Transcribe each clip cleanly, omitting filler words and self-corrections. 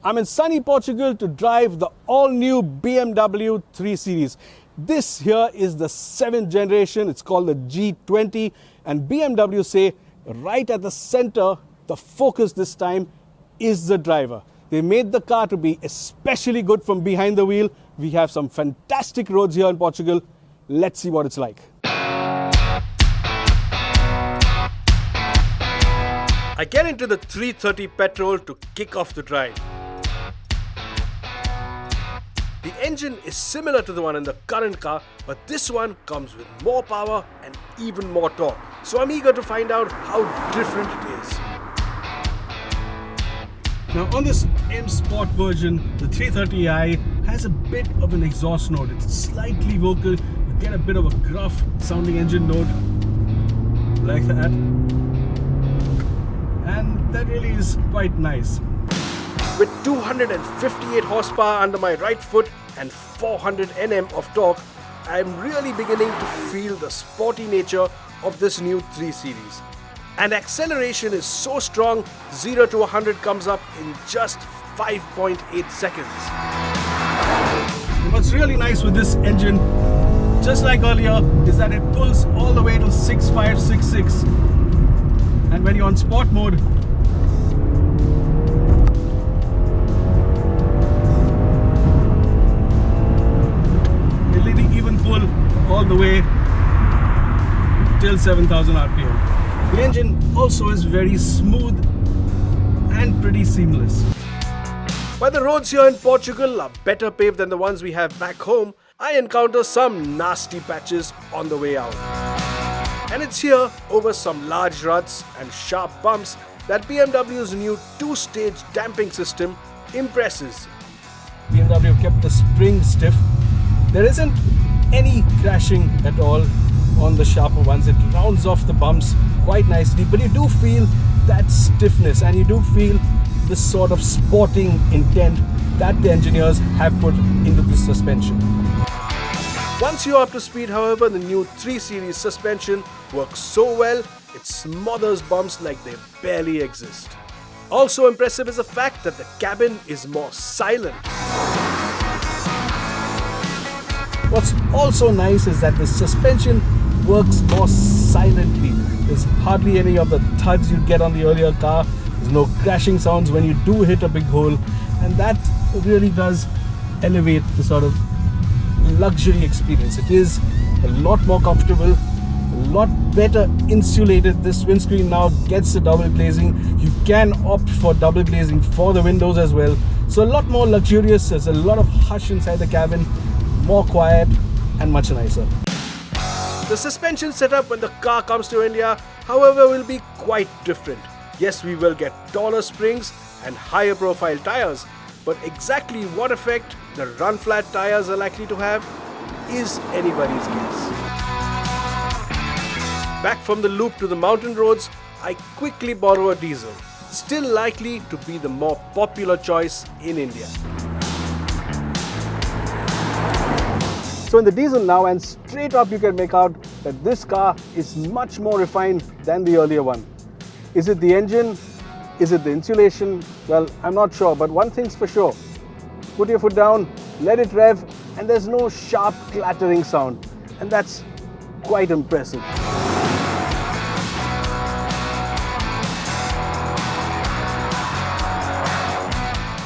I'm in sunny Portugal to drive the all-new BMW 3 Series. This here is the 7th generation. It's called the G20, and BMW say right at the center, the focus this time is the driver. They made the car to be especially good from behind the wheel. We have some fantastic roads here in Portugal. Let's see what it's like. I get into the 330 petrol to kick off the drive. The engine is similar to the one in the current car, but this one comes with more power and even more torque. So I'm eager to find out how different it is. Now on this M Sport version, the 330i has a bit of an exhaust note. It's slightly vocal. You get a bit of a gruff sounding engine note like that. And that really is quite nice. With 258 horsepower under my right foot and 400 Nm of torque, I am really beginning to feel the sporty nature of this new 3 Series. And acceleration is so strong, 0 to 100 comes up in just 5.8 seconds. What's really nice with this engine, just like earlier, is that it pulls all the way to 6566. And when you're on sport mode, it'll even pull all the way till 7,000 RPM. The engine also is very smooth and pretty seamless. While the roads here in Portugal are better paved than the ones we have back home, I encounter some nasty patches on the way out. And it's here, over some large ruts and sharp bumps, that BMW's new 2-stage damping system impresses. BMW kept the spring stiff. There isn't any crashing at all on the sharper ones. It rounds off the bumps quite nicely, but you do feel that stiffness and you do feel this sort of sporting intent that the engineers have put into the suspension. Once you're up to speed, however, the new 3 Series suspension works so well, it smothers bumps like they barely exist. Also impressive is the fact that the cabin is more silent. What's also nice is that the suspension works more silently. There's hardly any of the thuds you'd get on the earlier car. There's no crashing sounds when you do hit a big hole, and that really does elevate the sort of luxury experience. It is a lot more comfortable, a lot better insulated. This windscreen now gets the double glazing. You can opt for double glazing for the windows as well. So a lot more luxurious. There's a lot of hush inside the cabin, more quiet and much nicer. The suspension setup when the car comes to India, however, will be quite different. Yes, we will get taller springs and higher profile tires, but exactly what effect the run flat tires are likely to have is anybody's guess. Back from the loop to the mountain roads, I quickly borrow a diesel, still likely to be the more popular choice in India. So in the diesel now, and straight up you can make out that this car is much more refined than the earlier one. Is it the engine? Is it the insulation? Well, I'm not sure, but one thing's for sure. Put your foot down, let it rev, and there's no sharp clattering sound. And that's quite impressive.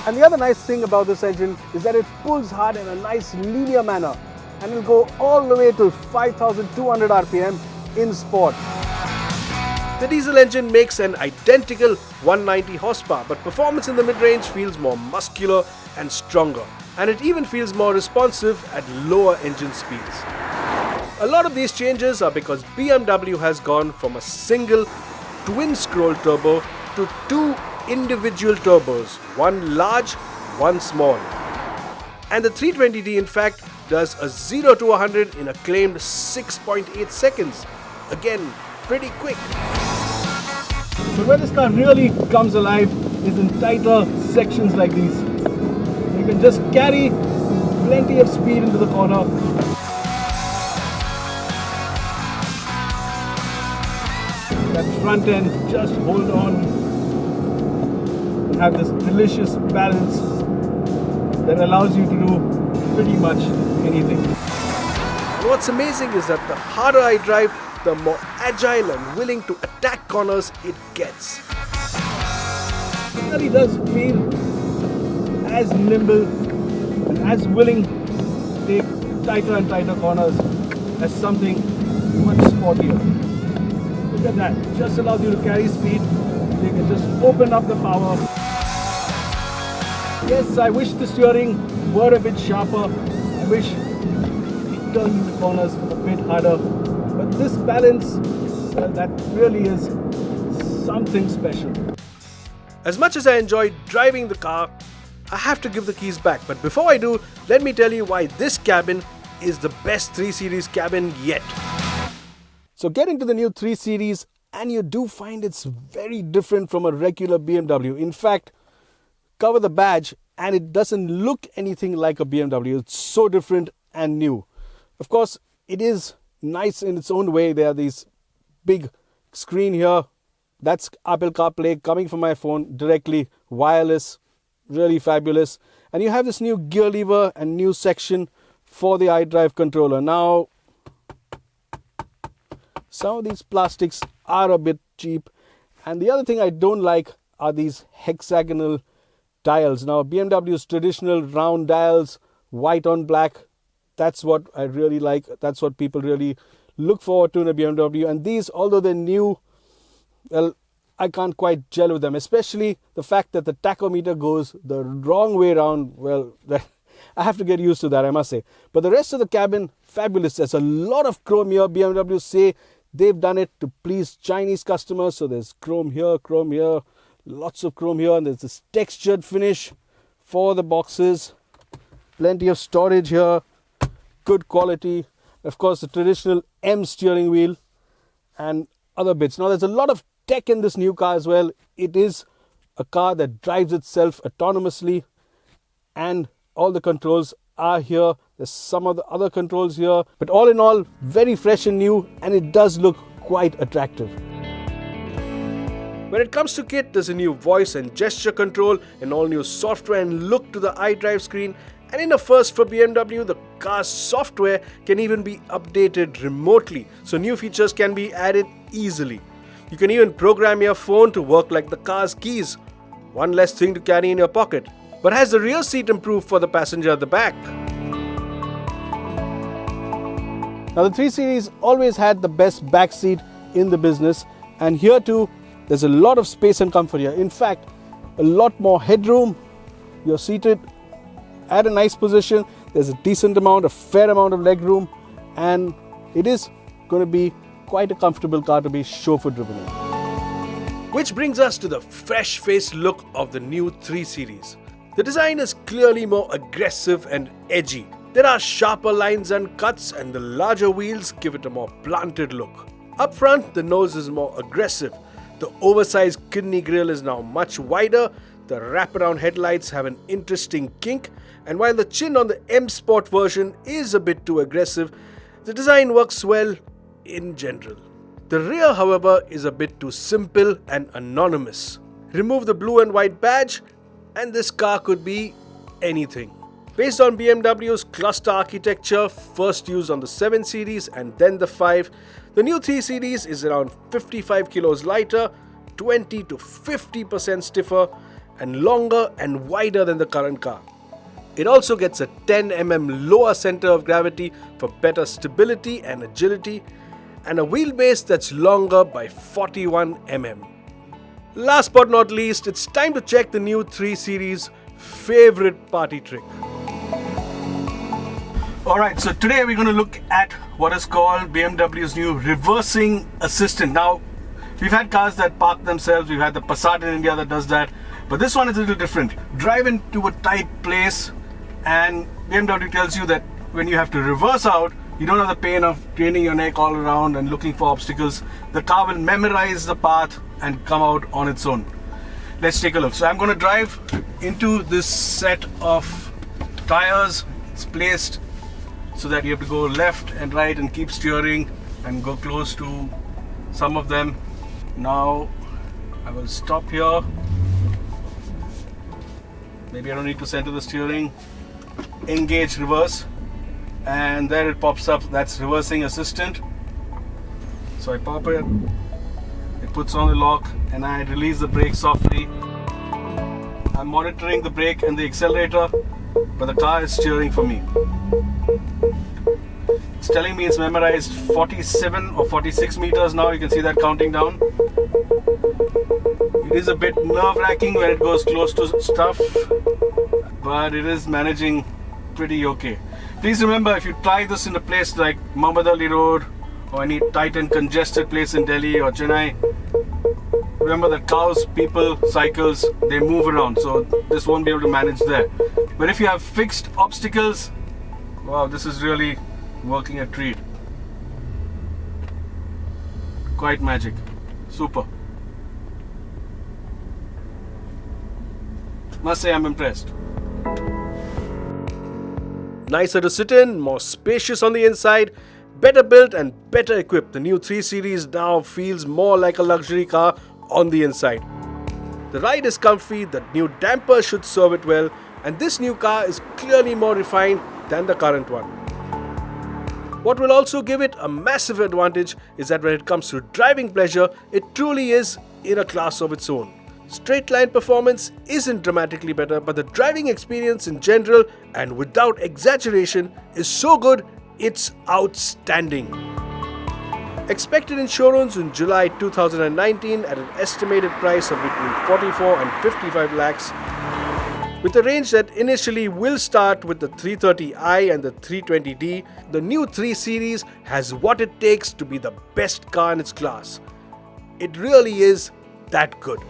And the other nice thing about this engine is that it pulls hard in a nice linear manner, and will go all the way to 5,200 RPM in sport. The diesel engine makes an identical 190 horsepower, but performance in the mid-range feels more muscular and stronger, and it even feels more responsive at lower engine speeds. A lot of these changes are because BMW has gone from a single twin-scroll turbo to 2 individual turbos, one large, one small. And the 320d in fact does a 0 to 100 in a claimed 6.8 seconds. Again, pretty quick. But where this car really comes alive is in tighter sections like these. You can just carry plenty of speed into the corner. That front end, just hold on have this delicious balance that allows you to do pretty much anything. And what's amazing is that the harder I drive, the more agile and willing to attack corners it gets. It really does feel as nimble and as willing to take tighter and tighter corners as something much sportier. Look at that, it just allows you to carry speed. You can just open up the power. Yes, I wish the steering were a bit sharper. I wish it turned the corners a bit harder. But this balance, well, that really is something special. As much as I enjoy driving the car, I have to give the keys back. But before I do, let me tell you why this cabin is the best 3 Series cabin yet. So getting to the new 3 Series, and you do find it's very different from a regular BMW. In fact, cover the badge and it doesn't look anything like a BMW. It's so different and new. Of course, it is nice in its own way. There are these big screen here. That's Apple CarPlay coming from my phone directly, wireless, really fabulous. And you have this new gear lever and new section for the iDrive controller. Now, some of these plastics are a bit cheap. And the other thing I don't like are these hexagonal dials. Now, BMW's traditional round dials, white on black, that's what I really like. That's what people really look forward to in a BMW. And these, although they're new, well, I can't quite gel with them, especially the fact that the tachometer goes the wrong way around. Well, I have to get used to that, I must say. But the rest of the cabin, fabulous. There's a lot of chrome here. BMW say they've done it to please Chinese customers. So there's chrome here, lots of chrome here. And there's this textured finish for the boxes. Plenty of storage here. Good quality. Of course, the traditional M steering wheel and other bits. Now, there's a lot of tech in this new car as well. It is a car that drives itself autonomously, and all the controls are here. There's some of the other controls here, but all in all, very fresh and new, and it does look quite attractive. When it comes to kit, there's a new voice and gesture control, an all new software and look to the iDrive screen, and in a first for BMW, the car's software can even be updated remotely, so new features can be added easily. You can even program your phone to work like the car's keys. One less thing to carry in your pocket. But has the rear seat improved for the passenger at the back? Now, the 3 Series always had the best back seat in the business, and here too, there's a lot of space and comfort here. In fact, a lot more headroom. You're seated at a nice position. There's a decent amount, a fair amount of leg room, and it is going to be quite a comfortable car to be chauffeur driven in. Which brings us to the fresh faced look of the new 3 Series. The design is clearly more aggressive and edgy. There are sharper lines and cuts, and the larger wheels give it a more planted look. Up front, the nose is more aggressive. The oversized kidney grille is now much wider. The wraparound headlights have an interesting kink, and while the chin on the M Sport version is a bit too aggressive, the design works well in general. The rear, however, is a bit too simple and anonymous. Remove the blue and white badge, and this car could be anything. Based on BMW's cluster architecture, first used on the 7 Series and then the 5, the new 3 Series is around 55 kilos lighter, 20 to 50% stiffer, and longer and wider than the current car. It also gets a 10 mm lower center of gravity for better stability and agility, and a wheelbase that's longer by 41 mm. Last but not least, it's time to check the new 3 Series favorite party trick. Alright, so today we're going to look at what is called BMW's new reversing assistant. Now, we've had cars that park themselves, we've had the Passat in India that does that, but this one is a little different. Drive into a tight place and BMW tells you that when you have to reverse out, you don't have the pain of craning your neck all around and looking for obstacles. The car will memorize the path and come out on its own. Let's take a look. So I'm going to drive into this set of tires. It's placed so that you have to go left and right and keep steering and go close to some of them. Now I will stop here Maybe I don't need to center the steering. Engage reverse, and there it pops up. That's reversing assistant. So I pop it, it puts on the lock, and I release the brake softly. I'm monitoring the brake and the accelerator, but the car is steering for me. It's telling me it's memorized 47 or 46 meters now. You can see that counting down. It is a bit nerve-wracking when it goes close to stuff, but it is managing pretty okay. Please remember, if you try this in a place like Muhammad Ali Road or any tight and congested place in Delhi or Chennai, remember that cows, people, cycles, they move around, so this won't be able to manage there. But if you have fixed obstacles, wow, this is really working a treat. Quite magic. Super. Must say I'm impressed. Nicer to sit in, more spacious on the inside, better built and better equipped. The new 3 Series now feels more like a luxury car on the inside. The ride is comfy, the new dampers should serve it well, and this new car is clearly more refined than the current one. What will also give it a massive advantage is that when it comes to driving pleasure, it truly is in a class of its own. Straight line performance isn't dramatically better, but the driving experience in general and without exaggeration is so good, it's outstanding. Expected in showrooms in July 2019 at an estimated price of between 44 and 55 lakhs, with a range that initially will start with the 330i and the 320d. The new 3 Series has what it takes to be the best car in its class. It really is that good.